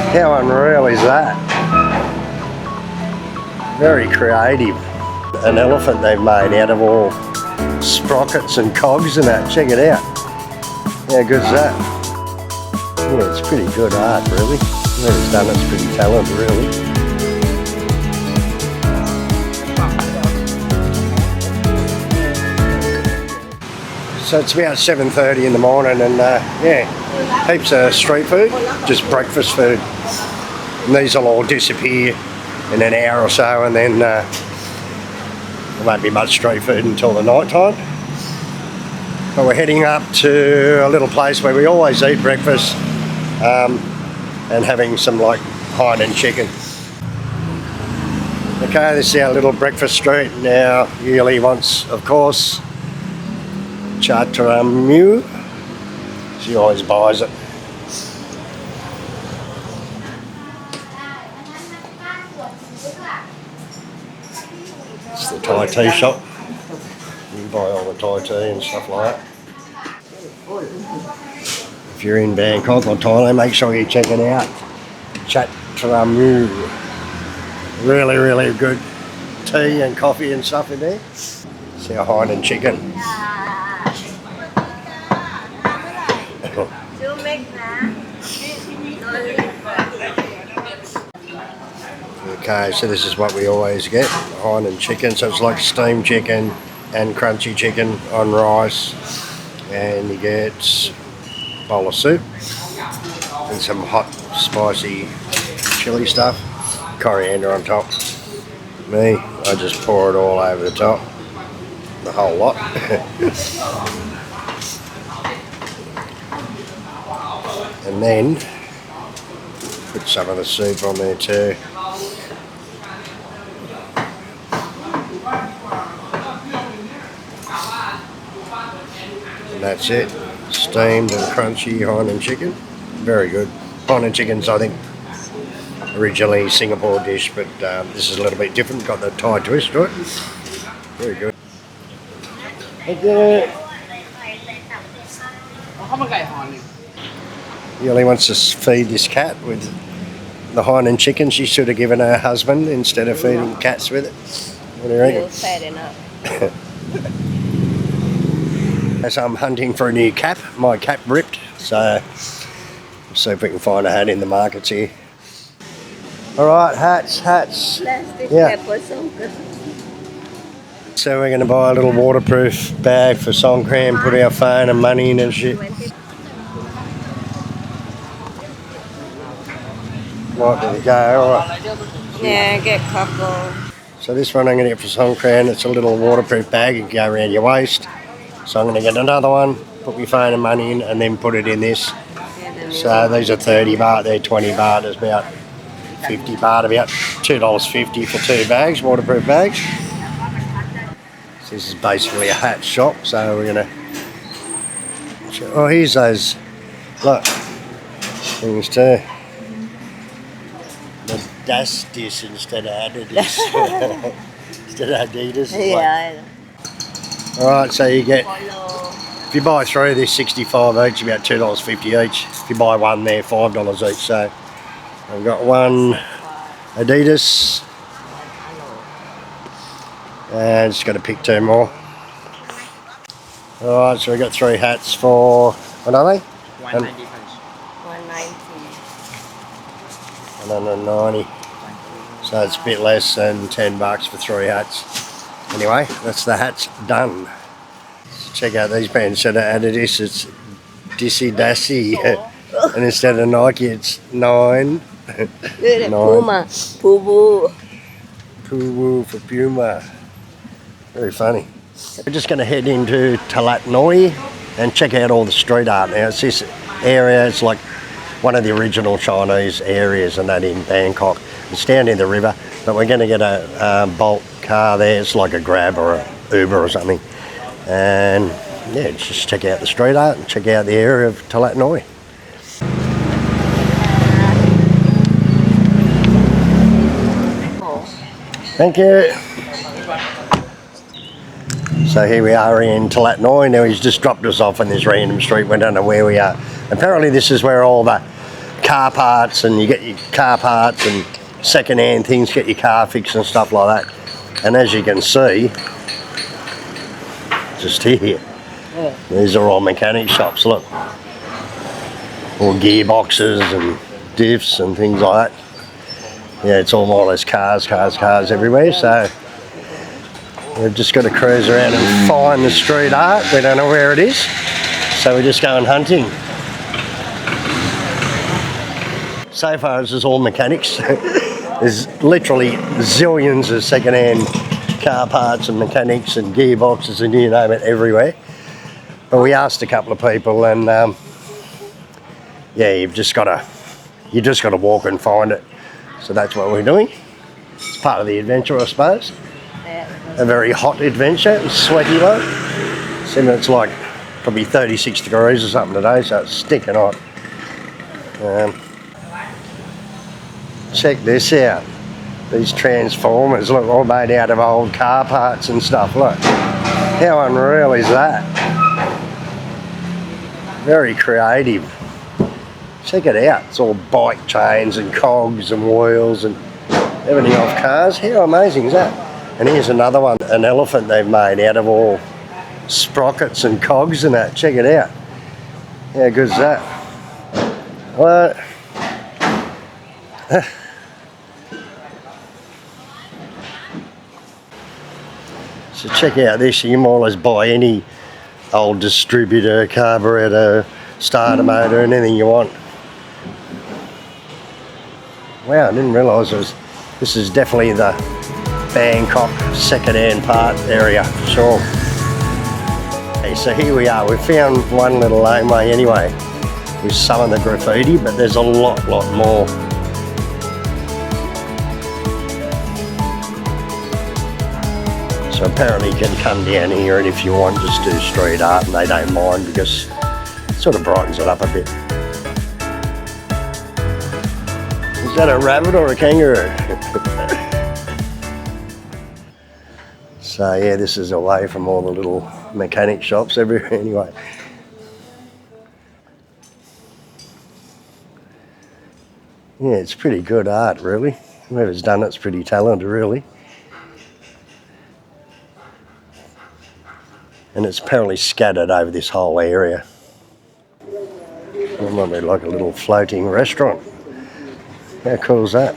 How unreal is that? Very creative. An elephant they've made out of all sprockets and cogs and that. Check it out. How good's that? Yeah, it's pretty good art, really. Whoever's done it's pretty talented, really. So it's about 7:30 in the morning and yeah, heaps of street food, just breakfast food. And these will all disappear in an hour or so, and then there won't be much street food until the night time. But we're heading up to a little place where we always eat breakfast and having some like hind chicken. Okay, this is our little breakfast street. Now, Yuli wants, of course, Chatramu. She always buys it. It's the Thai tea shop. You can buy all the Thai tea and stuff like that. If you're in Bangkok or Thailand, make sure you check it out. Chatramu. Really, really good tea and coffee and stuff in there. It's our hind and chicken. Okay, so this is what we always get, hind and chicken. So it's like steamed chicken and crunchy chicken on rice, and you get a bowl of soup and some hot spicy chili stuff, coriander on top. Me, I just pour it all over the top, the whole lot. And then put some of the soup on there too. And that's it, steamed and crunchy hind and chicken. Very good. Hind and chicken's, I think, originally Singapore dish, but this is a little bit different. Got the Thai twist to it. Very good. Thank you. Yuli wants to feed this cat with the hind and chicken she should have given her husband instead of feeding cats with it. What do you reckon? Fair enough. As I'm hunting for a new cap, my cap ripped, so we'll see if we can find a hat in the markets here. Alright, hats. Yeah. So we're going to buy a little waterproof bag for Songkran, put our phone and money in and shit. Right, there we go, alright. Yeah, get a couple. So this one I'm going to get for Songkran. It's a little waterproof bag, you can go around your waist. So I'm going to get another one, put my phone and money in, and then put it in this. So these are 30 baht, they're 20 baht, it's about 50 baht, about $2.50 for 2 bags, waterproof bags. So this is basically a hat shop, so we're going to... Oh, here's those, look, things too. The Dastis instead of Adidas. Instead of Adidas. Yeah. Alright, so you get, if you buy 3 of these, 65 each, about $2.50 each. If you buy one there, $5 each. So I've got one Adidas, and just got to pick 2 more. Alright, so we've got 3 hats for, what are they? 190. 190. So it's a bit less than $10 for 3 hats. Anyway, that's the hats done. So check out these pants that are Adidas. It's Dissy Dassy. And instead of Nike, it's 9. Puma. Pubu. Pubu for Puma. Very funny. We're just going to head into Talat Noi and check out all the street art now. It's this area, it's like one of the original Chinese areas and that in Bangkok. It's down near the river, but we're going to get a Bolt car there. It's like a Grab or a Uber or something. And yeah, just check out the street art and check out the area of Talat Noi. Thank you. So here we are in Talat Noi. Now he's just dropped us off on this random street. We don't know where we are. Apparently this is where all the car parts, and you get your car parts and second-hand things, get your car fixed and stuff like that. And as you can see, just here, these are all mechanic shops, look. All gearboxes and diffs and things like that. Yeah, it's all more or less cars everywhere, so we've just got to cruise around and find the street art. We don't know where it is, so we're just going hunting. So far this is all mechanics. There's literally zillions of second-hand car parts and mechanics and gearboxes and you name it everywhere. But we asked a couple of people, and yeah, you just got to walk and find it. So that's what we're doing. It's part of the adventure, I suppose. A very hot adventure, it's sweaty though. So it's like probably 36 degrees or something today, so it's stinking hot. Check this out. These transformers, look, all made out of old car parts and stuff, look. How unreal is that? Very creative. Check it out. It's all bike chains and cogs and wheels and everything off cars. How amazing is that? And here's another one, an elephant they've made out of all sprockets and cogs and that. Check it out. How good's that? What? So check out this. You can more or less buy any old distributor, carburetor, starter motor, and anything you want. Wow, I didn't realise this is definitely the Bangkok second-hand part area, sure. Okay, so here we are. We found one little laneway anyway with some of the graffiti, but there's a lot more. So apparently you can come down here, and if you want, just do street art, and they don't mind because it sort of brightens it up a bit. Is that a rabbit or a kangaroo? So yeah, this is away from all the little mechanic shops everywhere anyway. Yeah, it's pretty good art really. Whoever's done it's pretty talented really. And it's apparently scattered over this whole area. It might be like a little floating restaurant. How cool is that?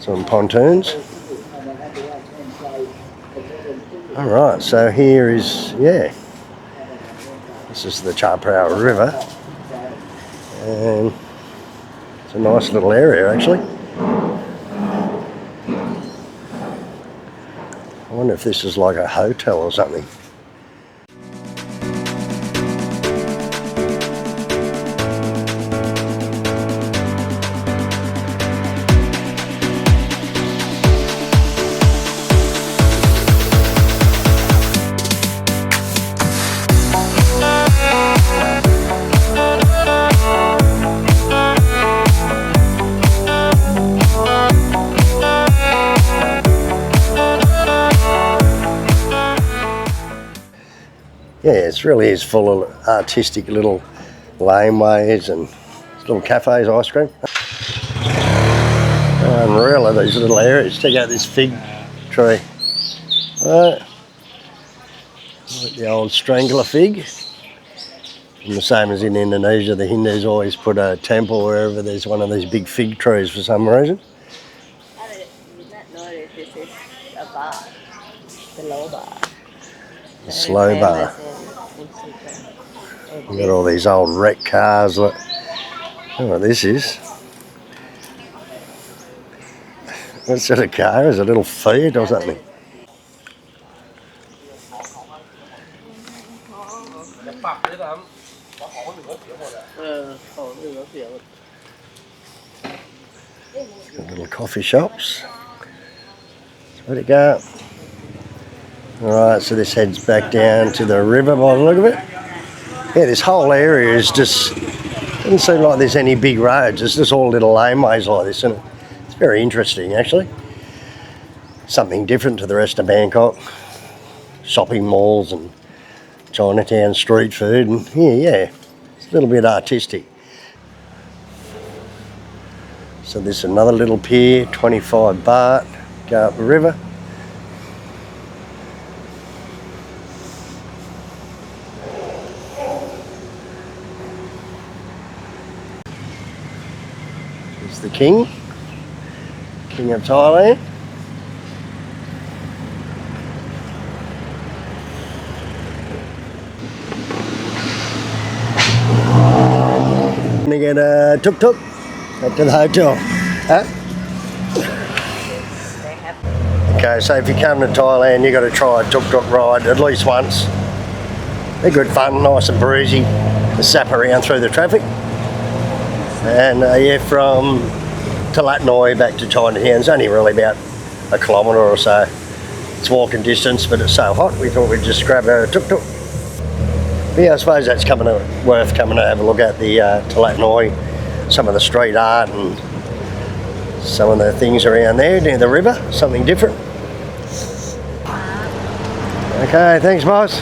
Some pontoons. Alright, so here is, yeah, this is the Chaprao River. And it's a nice little area actually. I wonder if this is like a hotel or something. Yeah, it really is full of artistic little laneways and little cafes, ice cream. Unreal are these little areas. Check out this fig tree. Right. Like the old strangler fig. And the same as in Indonesia, the Hindus always put a temple wherever there's one of these big fig trees for some reason. I did not know that this is a bar, the low bar. The slow bar. We've got all these old wrecked cars. Look. I don't know what this is. What sort of car? Is it a little Fiat or something? Little coffee shops. Where'd it go? Alright, so this heads back down to the river by the look of it. Yeah, this whole area is just, doesn't seem like there's any big roads. It's just all little laneways like this, and it's very interesting actually. Something different to the rest of Bangkok. Shopping malls and Chinatown street food, and yeah, it's a little bit artistic. So this is another little pier, 25 baht, go up the river. Here's the king of Thailand. Gonna get a tuk-tuk back to the hotel. Huh? Okay, so if you come to Thailand, you got to try a tuk-tuk ride at least once. They're good fun, nice and breezy to zap around through the traffic. And yeah, from Talat Noi back to Chinatown, it's only really about a kilometre or so. It's walking distance, but it's so hot, we thought we'd just grab a tuk-tuk. But yeah, I suppose that's worth coming to have a look at the Talat Noi, some of the street art and some of the things around there near the river, something different. Okay, thanks boss.